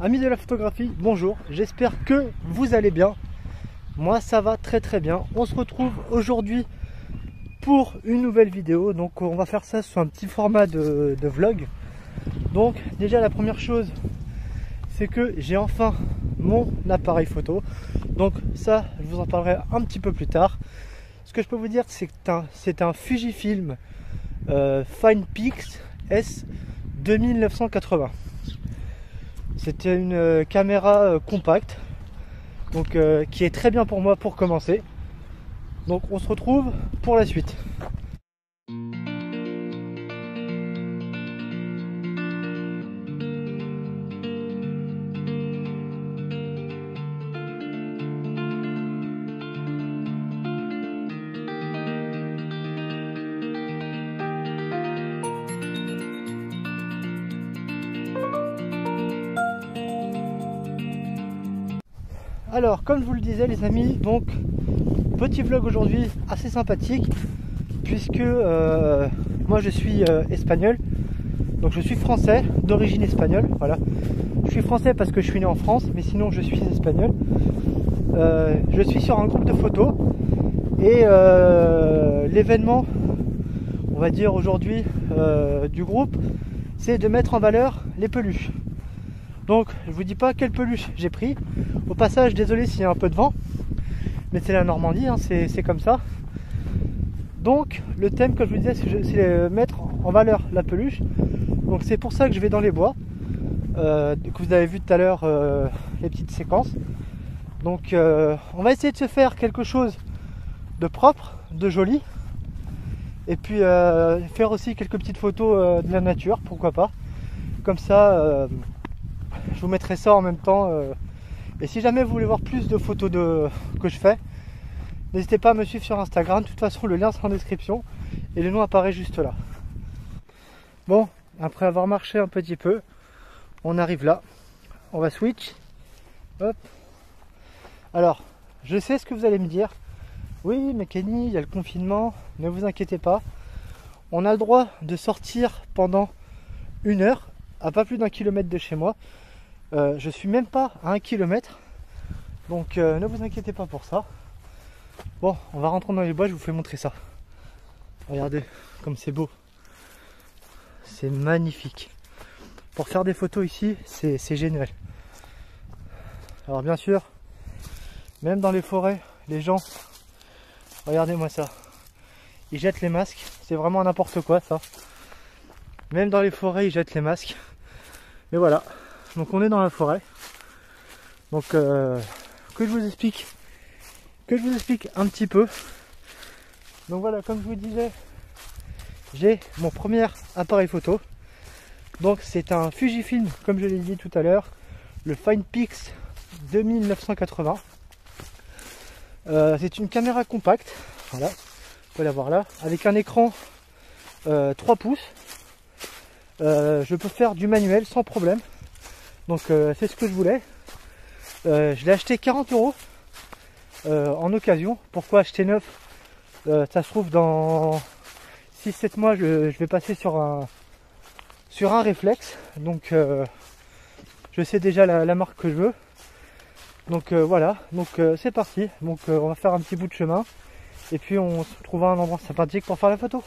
Amis de la photographie, bonjour, j'espère que vous allez bien. Moi ça va très très bien. On se retrouve aujourd'hui pour une nouvelle vidéo. Donc on va faire ça sur un petit format de vlog. Donc déjà la première chose, c'est que j'ai enfin mon appareil photo. Donc ça, je vous en parlerai un petit peu plus tard. Ce que je peux vous dire, c'est que c'est un Fujifilm Finepix S 2980. C'était une caméra compacte, donc qui est très bien pour moi pour commencer. Donc on se retrouve pour la suite. Alors, comme je vous le disais les amis, donc petit vlog aujourd'hui assez sympathique, puisque moi je suis espagnol, donc je suis français d'origine espagnole, voilà. Je suis français parce que je suis né en France, mais sinon je suis espagnol. Je suis sur un groupe de photos et l'événement, on va dire aujourd'hui, du groupe, c'est de mettre en valeur les peluches. Donc je vous dis pas quelle peluche j'ai pris. Au passage, désolé s'il y a un peu de vent, mais c'est la Normandie, hein, c'est comme ça. Donc le thème, comme je vous disais, c'est mettre en valeur la peluche. Donc c'est pour ça que je vais dans les bois, que vous avez vu tout à l'heure, les petites séquences. Donc on va essayer de se faire quelque chose de propre, de joli, et puis faire aussi quelques petites photos de la nature, pourquoi pas. Comme ça, je vous mettrai ça en même temps. Et si jamais vous voulez voir plus de photos que je fais, n'hésitez pas à me suivre sur Instagram. De toute façon, le lien sera en description et le nom apparaît juste là. Bon, après avoir marché un petit peu, on arrive là. On va switch. Hop. Alors, je sais ce que vous allez me dire. Oui, mais Kenny, il y a le confinement. Ne vous inquiétez pas. On a le droit de sortir pendant 1 heure, à pas plus d'1 kilomètre de chez moi. Je suis même pas à 1 kilomètre, donc ne vous inquiétez pas pour ça. Bon, on va rentrer dans les bois, je vous fais montrer ça. Regardez comme c'est beau, c'est magnifique. Pour faire des photos ici, c'est génial. Alors bien sûr, même dans les forêts, les gens, regardez-moi ça, ils jettent les masques, c'est vraiment n'importe quoi ça. Même dans les forêts, ils jettent les masques. Mais voilà. Donc on est dans la forêt. Donc que je vous explique un petit peu. Donc voilà, comme je vous disais, j'ai mon premier appareil photo. Donc c'est un Fujifilm, comme je l'ai dit tout à l'heure, le Finepix 2980. C'est une caméra compacte, voilà, vous pouvez la voir là, avec un écran 3 pouces. Je peux faire du manuel sans problème. Donc c'est ce que je voulais. Je l'ai acheté 40 € en occasion. Pourquoi acheter neuf? Ça se trouve dans 6-7 mois je vais passer sur un réflexe. Donc je sais déjà la marque que je veux. Donc voilà, donc c'est parti. Donc on va faire un petit bout de chemin. Et puis on se trouvera un endroit sympathique pour faire la photo.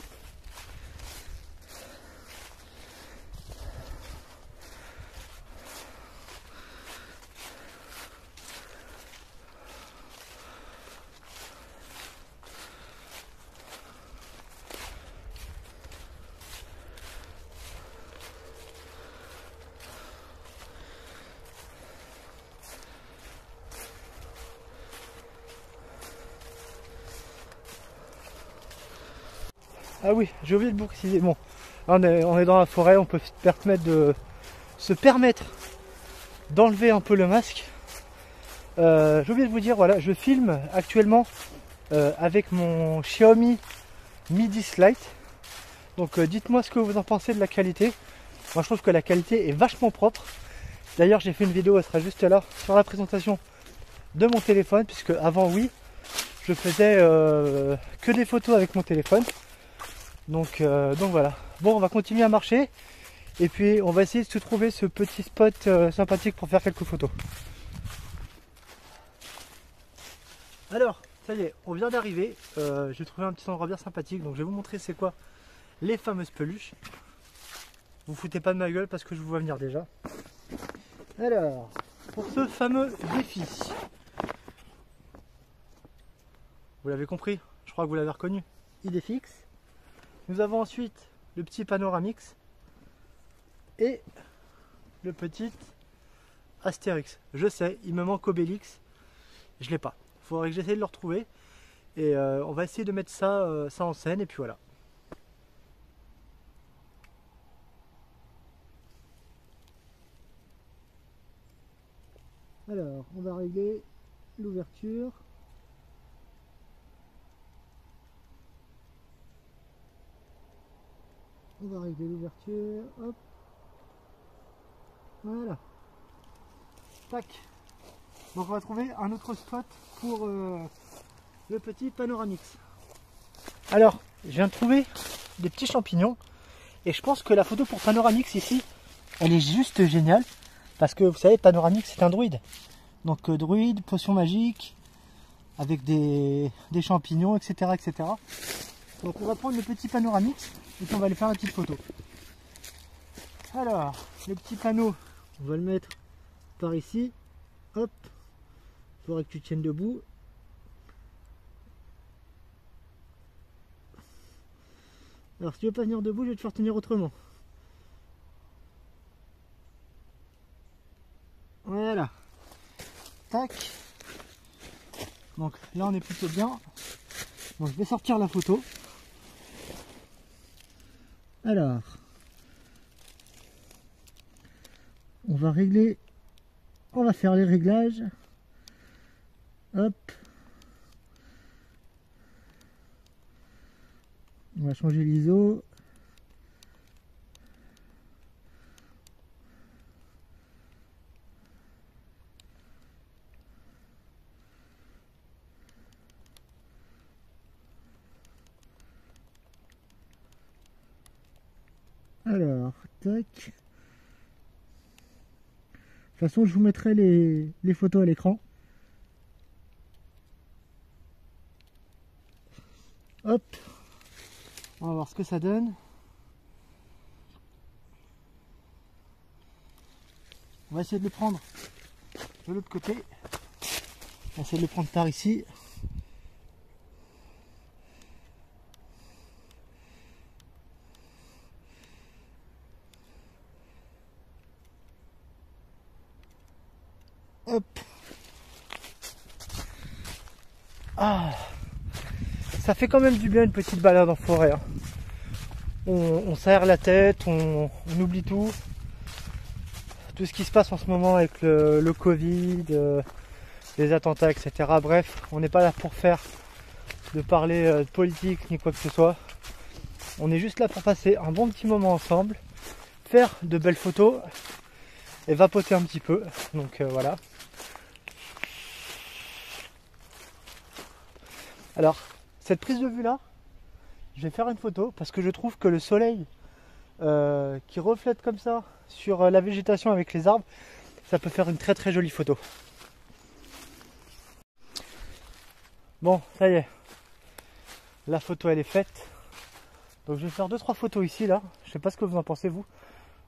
Ah oui, j'ai oublié de vous préciser. Bon, on est dans la forêt, on peut se permettre d'enlever un peu le masque. J'ai oublié de vous dire, voilà, je filme actuellement avec mon Xiaomi Mi 10 Lite. Donc dites-moi ce que vous en pensez de la qualité. Moi je trouve que la qualité est vachement propre. D'ailleurs j'ai fait une vidéo, elle sera juste là, sur la présentation de mon téléphone, puisque avant oui, je faisais que des photos avec mon téléphone. Donc voilà. Bon, on va continuer à marcher Et puis on va essayer de se trouver ce petit spot sympathique pour faire quelques photos. Alors, ça y est, on vient d'arriver. J'ai trouvé un petit endroit bien sympathique, donc je vais vous montrer c'est quoi les fameuses peluches. Vous foutez pas de ma gueule parce que je vous vois venir déjà. Alors, pour ce fameux défi, vous l'avez compris, je crois que vous l'avez reconnu, il est fixe. Nous avons ensuite le petit Panoramix et le petit Astérix. Je sais, il me manque Obélix, je l'ai pas. Il faudrait que j'essaie de le retrouver et on va essayer de mettre ça, ça en scène et puis voilà. Alors, on va régler l'ouverture. On va régler l'ouverture. Hop. Voilà. Tac. Donc on va trouver un autre spot pour le petit Panoramix. Alors, je viens de trouver des petits champignons. Et je pense que la photo pour Panoramix ici, elle est juste géniale. Parce que vous savez, Panoramix c'est un druide. Donc druide, potion magique, avec des champignons, etc., etc. Donc on va prendre le petit Panoramix et puis on va aller faire la petite photo. Alors, le petit panneau, on va le mettre par ici. Hop, il faudrait que tu tiennes debout. Alors si tu veux pas venir debout, je vais te faire tenir autrement. Voilà. Tac. Donc là on est plutôt bien. Donc je vais sortir la photo. Alors, on va régler, on va faire les réglages. Hop. On va changer l'ISO. Alors, tac. De toute façon, je vous mettrai les photos à l'écran. Hop. On va voir ce que ça donne. On va essayer de le prendre de l'autre côté. On va essayer de le prendre par ici. Hop. Ah, ça fait quand même du bien une petite balade en forêt. Hein. On s'aère la tête, on oublie tout. Tout ce qui se passe en ce moment avec le Covid, les attentats, etc. Bref, on n'est pas là pour parler de politique ni quoi que ce soit. On est juste là pour passer un bon petit moment ensemble, faire de belles photos et vapoter un petit peu. Donc voilà. Alors, cette prise de vue là, je vais faire une photo parce que je trouve que le soleil qui reflète comme ça sur la végétation avec les arbres, ça peut faire une très très jolie photo. Bon, ça y est, la photo elle est faite. Donc je vais faire 2-3 photos ici là. Je sais pas ce que vous en pensez vous.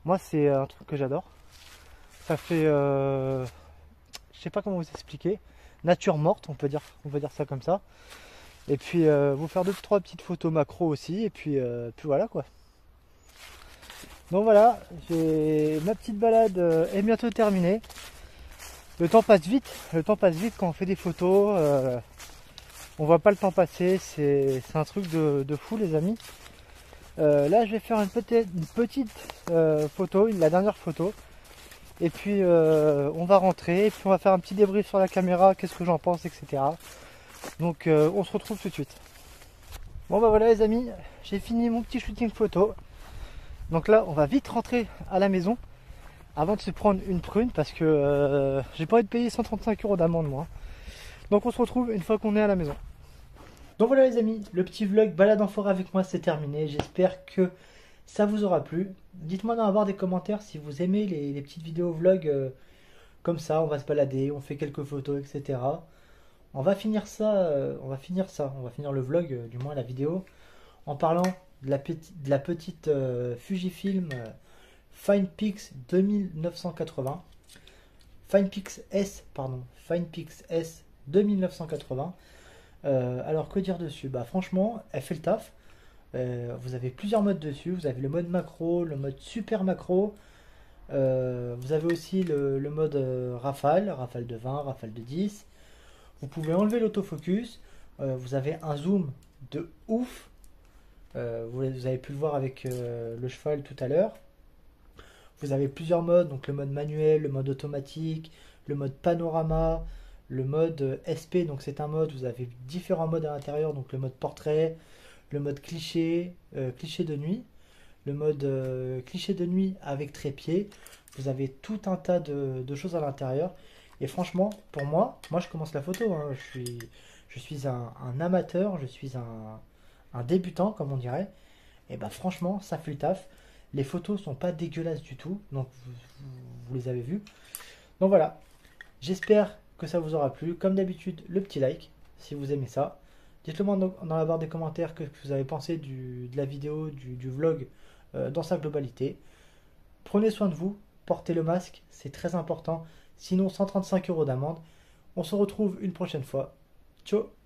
Moi c'est un truc que j'adore. Ça fait, je sais pas comment vous expliquer, nature morte, on peut dire ça comme ça. Et puis vous faire 2-3 petites photos macro aussi. Et puis voilà quoi. Donc voilà, ma petite balade est bientôt terminée. Le temps passe vite quand on fait des photos. On voit pas le temps passer, c'est un truc de fou les amis. Là je vais faire une petite photo, la dernière photo. Et puis on va rentrer, et puis on va faire un petit débrief sur la caméra, qu'est-ce que j'en pense, etc. Donc on se retrouve tout de suite. Bon bah voilà les amis, j'ai fini mon petit shooting photo. Donc là on va vite rentrer à la maison avant de se prendre une prune parce que j'ai pas envie de payer 135 € d'amende moi. Donc on se retrouve une fois qu'on est à la maison. Donc voilà les amis, le petit vlog balade en forêt avec moi c'est terminé. J'espère que ça vous aura plu. Dites-moi dans la barre des commentaires si vous aimez les petites vidéos vlog comme ça, on va se balader, on fait quelques photos, etc. On va finir ça, on va finir le vlog, du moins la vidéo, en parlant de la petite Fujifilm FinePix 2980. FinePix S, pardon, FinePix S 2980. Alors que dire dessus? Bah franchement, elle fait le taf. Vous avez plusieurs modes dessus. Vous avez le mode macro, le mode super macro. Vous avez aussi le mode rafale, rafale de 20, rafale de 10. Vous pouvez enlever l'autofocus. Vous avez un zoom de ouf. Vous avez pu le voir avec le cheval tout à l'heure. Vous avez plusieurs modes, donc le mode manuel, le mode automatique, le mode panorama, le mode SP, donc c'est un mode, vous avez différents modes à l'intérieur, donc le mode portrait, le mode cliché, cliché de nuit, le mode cliché de nuit avec trépied. Vous avez tout un tas de choses à l'intérieur. Et franchement, pour moi je commence la photo, hein. Je suis un amateur, je suis un débutant, comme on dirait. Et bah franchement, ça fait le taf. Les photos sont pas dégueulasses du tout, donc vous les avez vues. Donc voilà, j'espère que ça vous aura plu. Comme d'habitude, le petit like si vous aimez ça. Dites-le moi dans la barre des commentaires que vous avez pensé de la vidéo, du vlog dans sa globalité. Prenez soin de vous, portez le masque, c'est très important. Sinon, 135 € d'amende. On se retrouve une prochaine fois. Ciao!